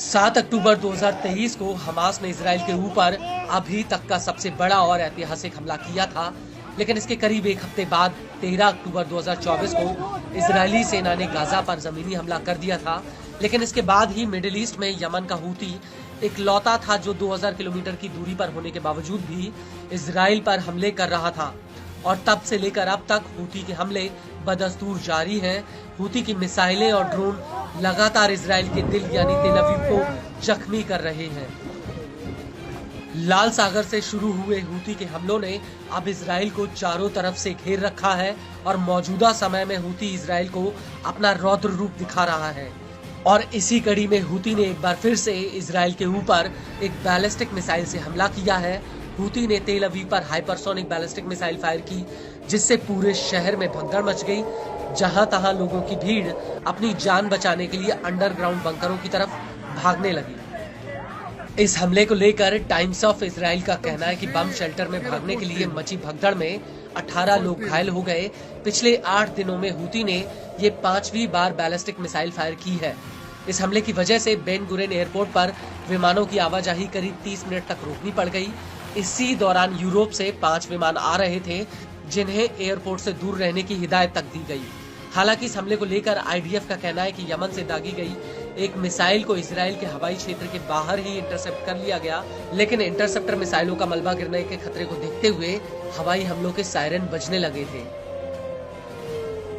7 अक्टूबर 2023 को हमास ने इजराइल के ऊपर अभी तक का सबसे बड़ा और ऐतिहासिक हमला किया था, लेकिन इसके करीब एक हफ्ते बाद 13 अक्टूबर 2024 को इजरायली सेना ने गाजा पर जमीनी हमला कर दिया था। लेकिन इसके बाद ही मिडिल ईस्ट में यमन का हूती इकलौता था जो 2000 किलोमीटर की दूरी पर होने के बावजूद भी इजराइल पर हमले कर रहा था, और तब से लेकर अब तक हूती के हमले बदस्तूर जारी हैं। हूती की मिसाइलें और ड्रोन लगातार इजराइल के दिल यानी तेल अवीव को जख्मी कर रहे हैं। लाल सागर से शुरू हुए हूती के हमलों ने अब इजराइल को चारों तरफ से घेर रखा है और मौजूदा समय में हूती इजराइल को अपना रौद्र रूप दिखा रहा है। और इसी कड़ी में हूती ने एक बार फिर से इजराइल के ऊपर एक बैलिस्टिक मिसाइल से हमला किया है। हूती ने तेल अवीव पर हाइपरसोनिक बैलिस्टिक मिसाइल फायर की, जिससे पूरे शहर में भगदड़ मच गई। जहां तहां लोगों की भीड़ अपनी जान बचाने के लिए अंडरग्राउंड बंकरों की तरफ भागने लगी। इस हमले को लेकर टाइम्स ऑफ इजराइल का कहना है कि बम शेल्टर में भागने के लिए मची भगदड़ में 18 लोग घायल हो गए। पिछले 8 दिनों में हूती ने ये 5वीं बार बैलिस्टिक मिसाइल फायर की है। इस हमले की वजह से बेन गुरेन एयरपोर्ट पर विमानों की आवाजाही करीब 30 मिनट तक रोकनी पड़ गई। इसी दौरान यूरोप से 5 विमान आ रहे थे, जिन्हें एयरपोर्ट से दूर रहने की हिदायत तक दी गई। हालांकि इस हमले को लेकर आईडीएफ का कहना है कि यमन से दागी गई एक मिसाइल को इजराइल के हवाई क्षेत्र के बाहर ही इंटरसेप्ट कर लिया गया, लेकिन इंटरसेप्टर मिसाइलों का मलबा गिरने के खतरे को देखते हुए हवाई हमलों के सायरन बजने लगे थे।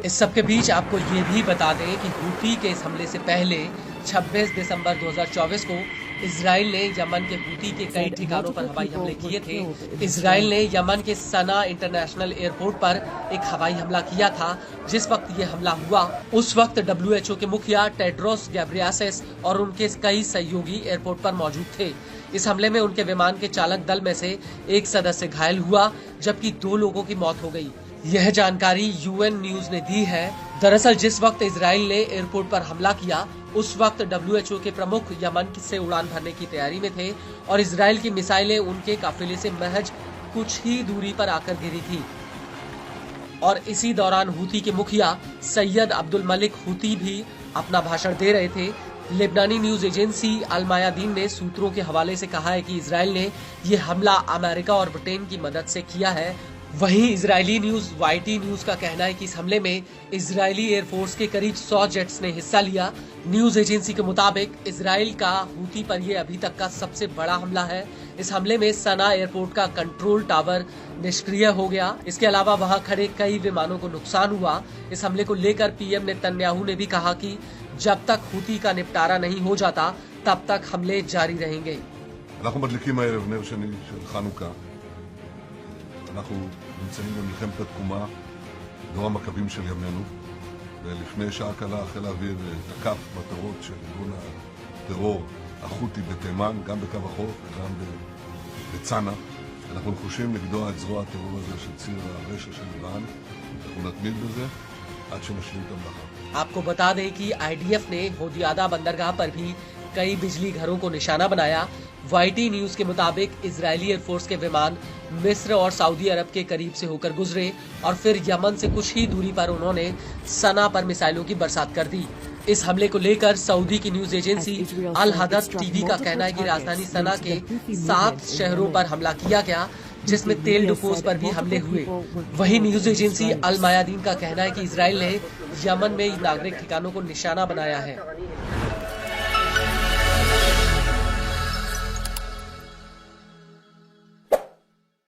इस सब के बीच आपको ये भी बता दें कि हूती के इस हमले से पहले 26 दिसंबर 2024 को इजराइल ने यमन के हूती के कई ठिकानों पर हवाई हमले किए थे। इजराइल ने यमन के सना इंटरनेशनल एयरपोर्ट पर एक हवाई हमला किया था। जिस वक्त ये हमला हुआ उस वक्त WHO के मुखिया टेड्रोस गैब्रियासिस और उनके कई सहयोगी एयरपोर्ट पर मौजूद थे। इस हमले में उनके विमान के चालक दल में से एक सदस्य घायल हुआ, जबकि 2 लोगों की मौत हो गई। यह जानकारी UN न्यूज ने दी है। दरअसल जिस वक्त इजराइल ने एयरपोर्ट पर हमला किया उस वक्त WHO के प्रमुख यमन से उड़ान भरने की तैयारी में थे और इजराइल की मिसाइलें उनके काफिले से महज कुछ ही दूरी पर आकर गिरी थी। और इसी दौरान हूती के मुखिया सैयद अब्दुल मलिक हूती भी अपना भाषण दे रहे थे। लेबनानी न्यूज एजेंसी अल मायादीन ने सूत्रों के हवाले से कहा है कि इजराइल ने यह हमला अमेरिका और ब्रिटेन की मदद से किया है। वहीं इजरायली न्यूज YT न्यूज का कहना है कि इस हमले में इजरायली एयरफोर्स के करीब 100 जेट्स ने हिस्सा लिया। न्यूज एजेंसी के मुताबिक इजराइल का हूती पर यह अभी तक का सबसे बड़ा हमला है। इस हमले में सना एयरपोर्ट का कंट्रोल टावर निष्क्रिय हो गया। इसके अलावा वहां खड़े कई विमानों को नुकसान हुआ। इस हमले को लेकर PM नेतन्याहू ने भी कहा कि जब तक हूती का निपटारा नहीं हो जाता तब तक हमले जारी रहेंगे। אנחנו נמצאים במלחמת התקומה, דור המכבים של ימינו, ולפני שעה קלה חיל האוויר תקף מטרות של ארגון הטרור החותי בתימן, גם בקו החוף וגם בצנע. אנחנו נחושים לגדוע את זרוע הטרור הזה של ציר הרשע של איראן. אנחנו נתמיד בזה עד שנשלים את המלאכה. आपको बता दें कि IDF ने होदियादा बंदरगाह पर भी कई बिजली घरों को निशाना बनाया। YT न्यूज के मुताबिक इजरायली एयरफोर्स के विमान मिस्र और सऊदी अरब के करीब से होकर गुजरे और फिर यमन से कुछ ही दूरी पर उन्होंने सना पर मिसाइलों की बरसात कर दी। इस हमले को लेकर सऊदी की न्यूज एजेंसी अल हदथ TV का कहना है कि राजधानी सना के 7 शहरों पर हमला किया गया, जिसमें तेल डिपोज पर भी हमले हुए। वहीं न्यूज एजेंसी अल मायादीन का कहना है कि इजराइल ने यमन में नागरिक ठिकानों को निशाना बनाया है।